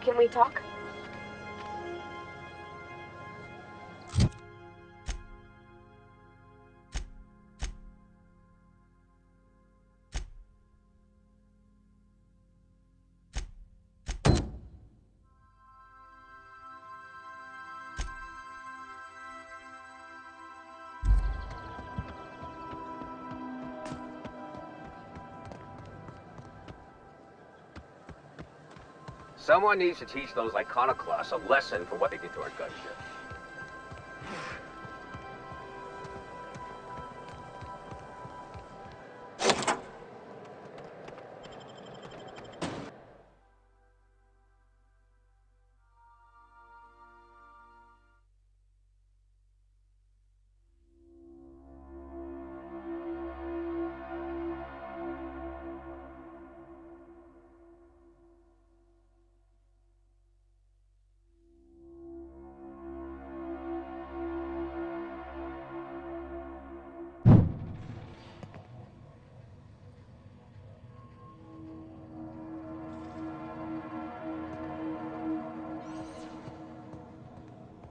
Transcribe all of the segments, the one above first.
Can we talk? Someone needs to teach those iconoclasts a lesson for what they did to our gunship.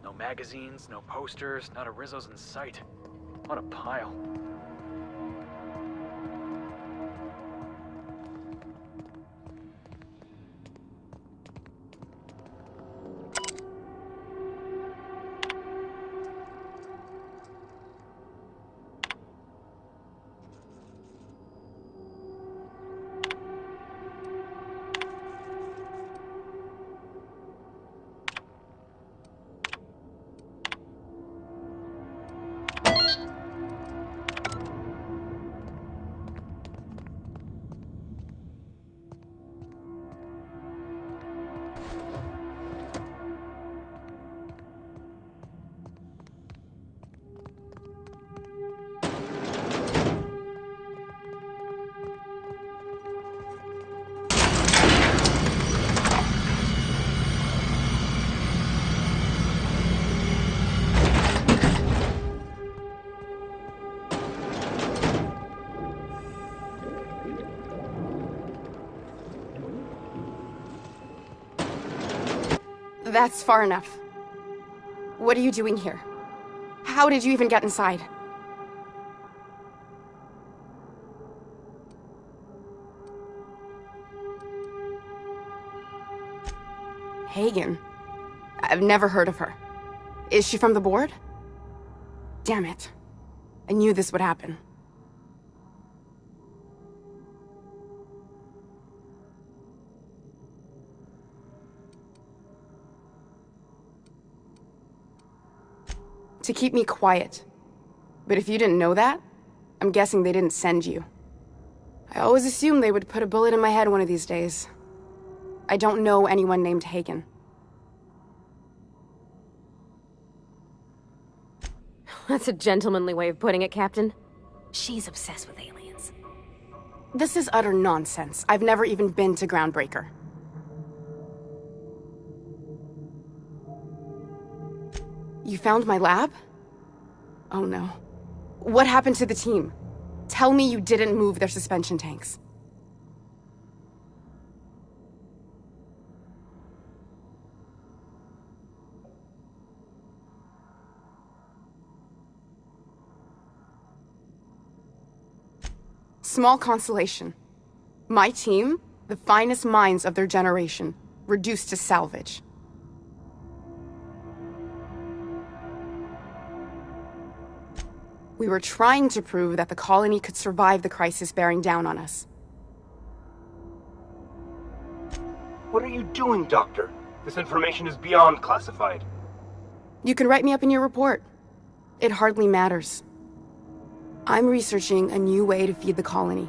No magazines, no posters, not a Rizzo's in sight. What a pile. That's far enough. What are you doing here? How did you even get inside? Hagen? I've never heard of her. Is she from the board? Damn it. I knew this would happen. To keep me quiet. But if you didn't know that, I'm guessing they didn't send you. I always assumed they would put a bullet in my head one of these days. I don't know anyone named Hagen. That's a gentlemanly way of putting it, Captain. She's obsessed with aliens. This is utter nonsense. I've never even been to Groundbreaker. You found my lab? Oh no. What happened to the team? Tell me you didn't move their suspension tanks. Small consolation. My team, the finest minds of their generation, reduced to salvage. We were trying to prove that the colony could survive the crisis bearing down on us. What are you doing, Doctor? This information is beyond classified. You can write me up in your report. It hardly matters. I'm researching a new way to feed the colony.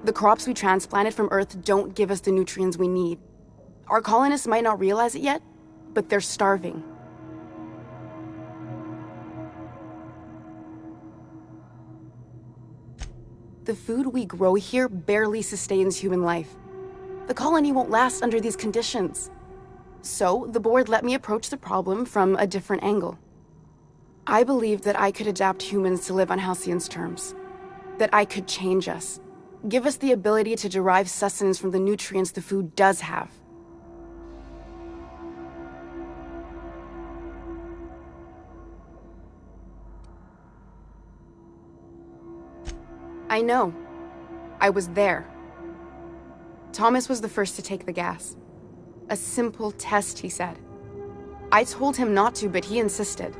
The crops we transplanted from Earth don't give us the nutrients we need. Our colonists might not realize it yet, but they're starving. The food we grow here barely sustains human life. The colony won't last under these conditions. So, the board let me approach the problem from a different angle. I believed that I could adapt humans to live on Halcyon's terms. That I could change us. Give us the ability to derive sustenance from the nutrients the food does have. I know. I was there. Thomas was the first to take the gas. A simple test, he said. I told him not to, but he insisted.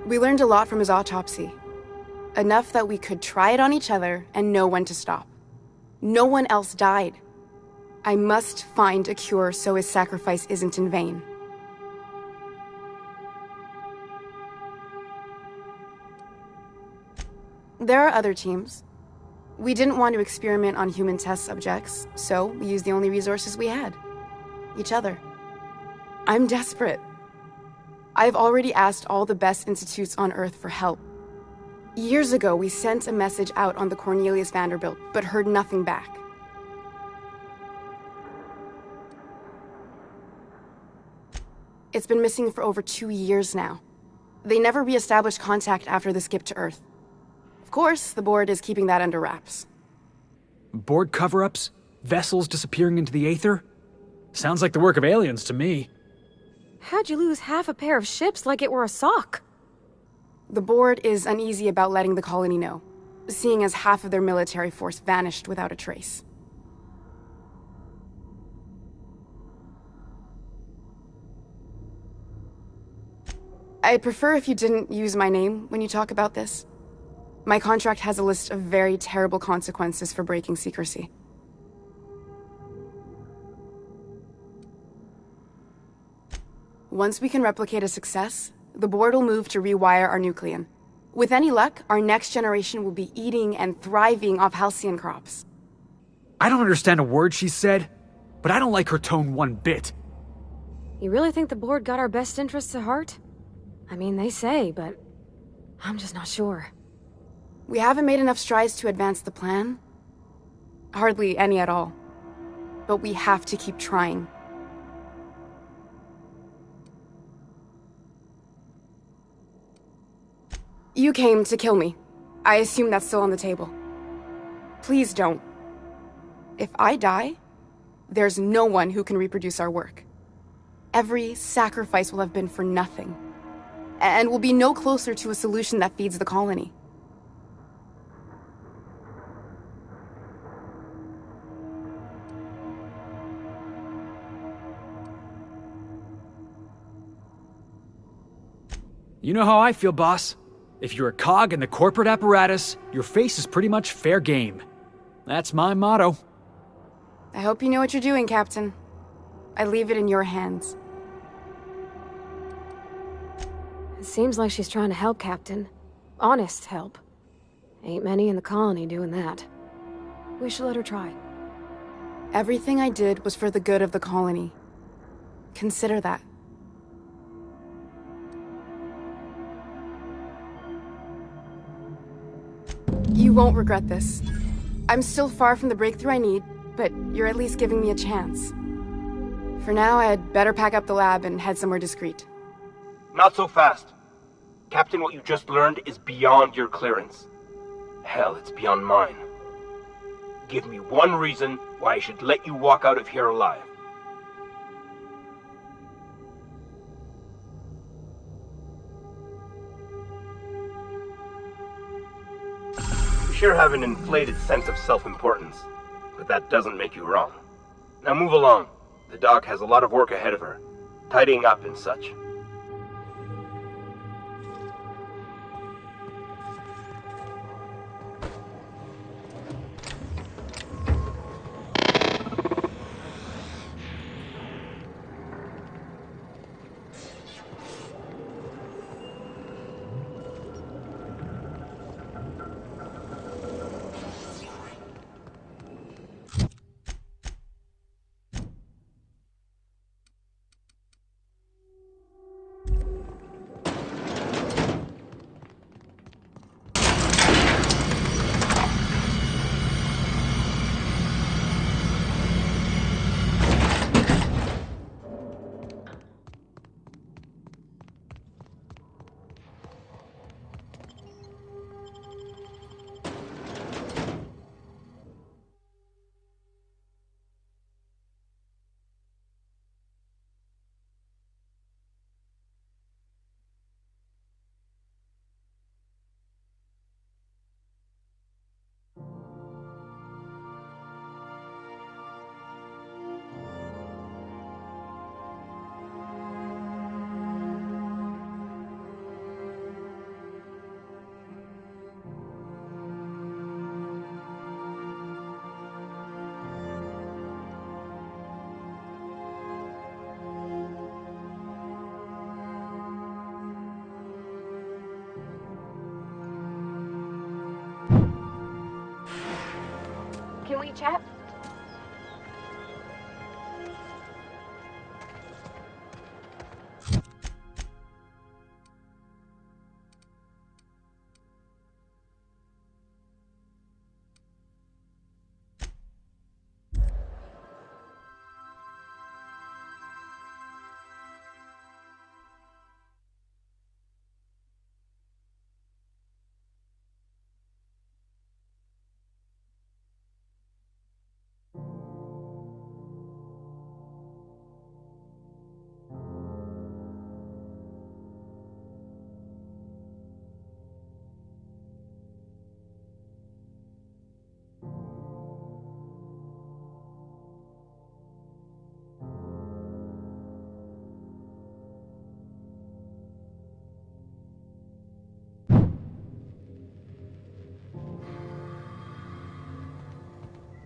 We learned a lot from his autopsy. Enough that we could try it on each other and know when to stop. No one else died. I must find a cure so his sacrifice isn't in vain. There are other teams. We didn't want to experiment on human test subjects, so we used the only resources we had. Each other. I'm desperate. I've already asked all the best institutes on Earth for help. Years ago, we sent a message out on the Cornelius Vanderbilt, but heard nothing back. It's been missing for over 2 years now. They never re-established contact after the skip to Earth. Of course, the board is keeping that under wraps. Board cover-ups? Vessels disappearing into the aether? Sounds like the work of aliens to me. How'd you lose half a pair of ships like it were a sock? The board is uneasy about letting the colony know, seeing as half of their military force vanished without a trace. I'd prefer if you didn't use my name when you talk about this. My contract has a list of very terrible consequences for breaking secrecy. Once we can replicate a success, the board will move to rewire our nucleon. With any luck, our next generation will be eating and thriving off halcyon crops. I don't understand a word she said, but I don't like her tone one bit. You really think the board got our best interests at heart? I mean, they say, but I'm just not sure. We haven't made enough strides to advance the plan. Hardly any at all. But we have to keep trying. You came to kill me. I assume that's still on the table. Please don't. If I die, there's no one who can reproduce our work. Every sacrifice will have been for nothing. And we'll be no closer to a solution that feeds the colony. You know how I feel, boss. If you're a cog in the corporate apparatus, your face is pretty much fair game. That's my motto. I hope you know what you're doing, Captain. I leave it in your hands. It seems like she's trying to help, Captain. Honest help. Ain't many in the colony doing that. We should let her try. Everything I did was for the good of the colony. Consider that. You won't regret this. I'm still far from the breakthrough I need, but you're at least giving me a chance. For now, I'd better pack up the lab and head somewhere discreet. Not so fast. Captain, what you just learned is beyond your clearance. Hell, it's beyond mine. Give me one reason why I should let you walk out of here alive. You sure have an inflated sense of self-importance, but that doesn't make you wrong. Now move along. The doc has a lot of work ahead of her, tidying up and such. we chat?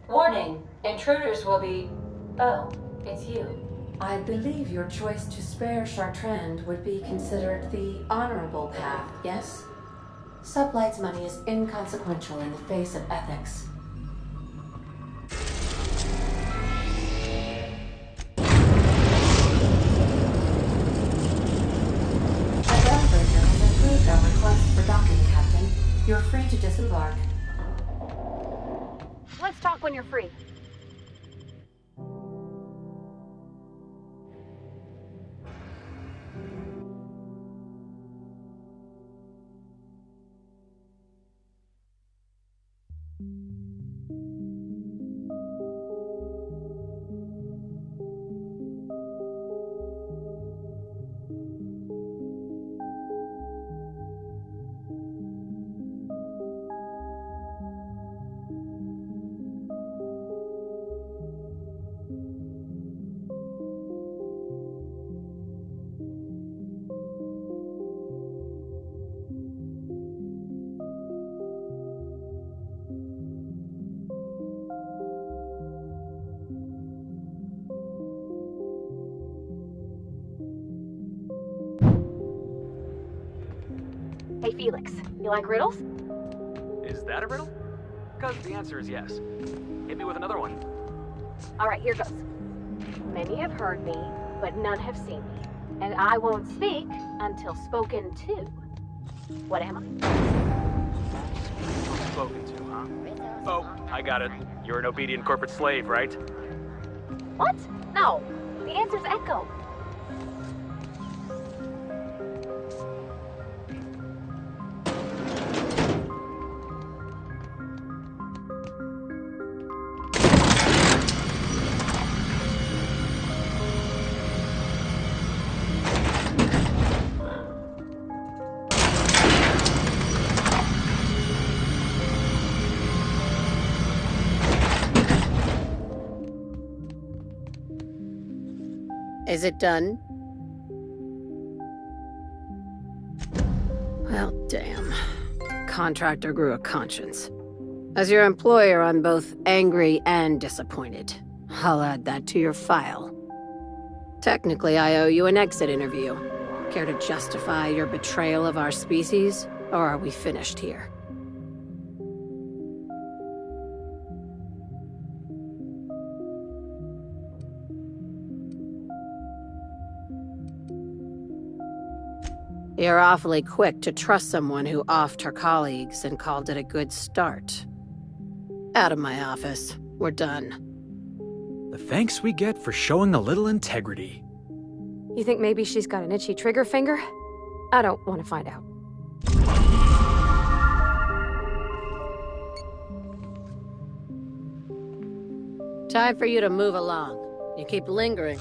Warning, intruders will be... Oh, it's you. I believe your choice to spare Chartrand would be considered the honorable path, yes? Sublight's money is inconsequential in the face of ethics. The groundbreaker has approved our request for docking, Captain. You're free to disembark. Let's talk when you're free. Hey, Felix, you like riddles? Is that a riddle? Because the answer is yes. Hit me with another one. All right, here goes. Many have heard me, but none have seen me. And I won't speak until spoken to. What am I? Spoken to, huh? Oh, I got it. You're an obedient corporate slave, right? What? No. The answer's Echo. Is it done? Well, damn. Contractor grew a conscience. As your employer, I'm both angry and disappointed. I'll add that to your file. Technically, I owe you an exit interview. Care to justify your betrayal of our species, or are we finished here? You're awfully quick to trust someone who offed her colleagues and called it a good start. Out of my office. We're done. The thanks we get for showing a little integrity. You think maybe she's got an itchy trigger finger? I don't want to find out. Time for you to move along. You keep lingering,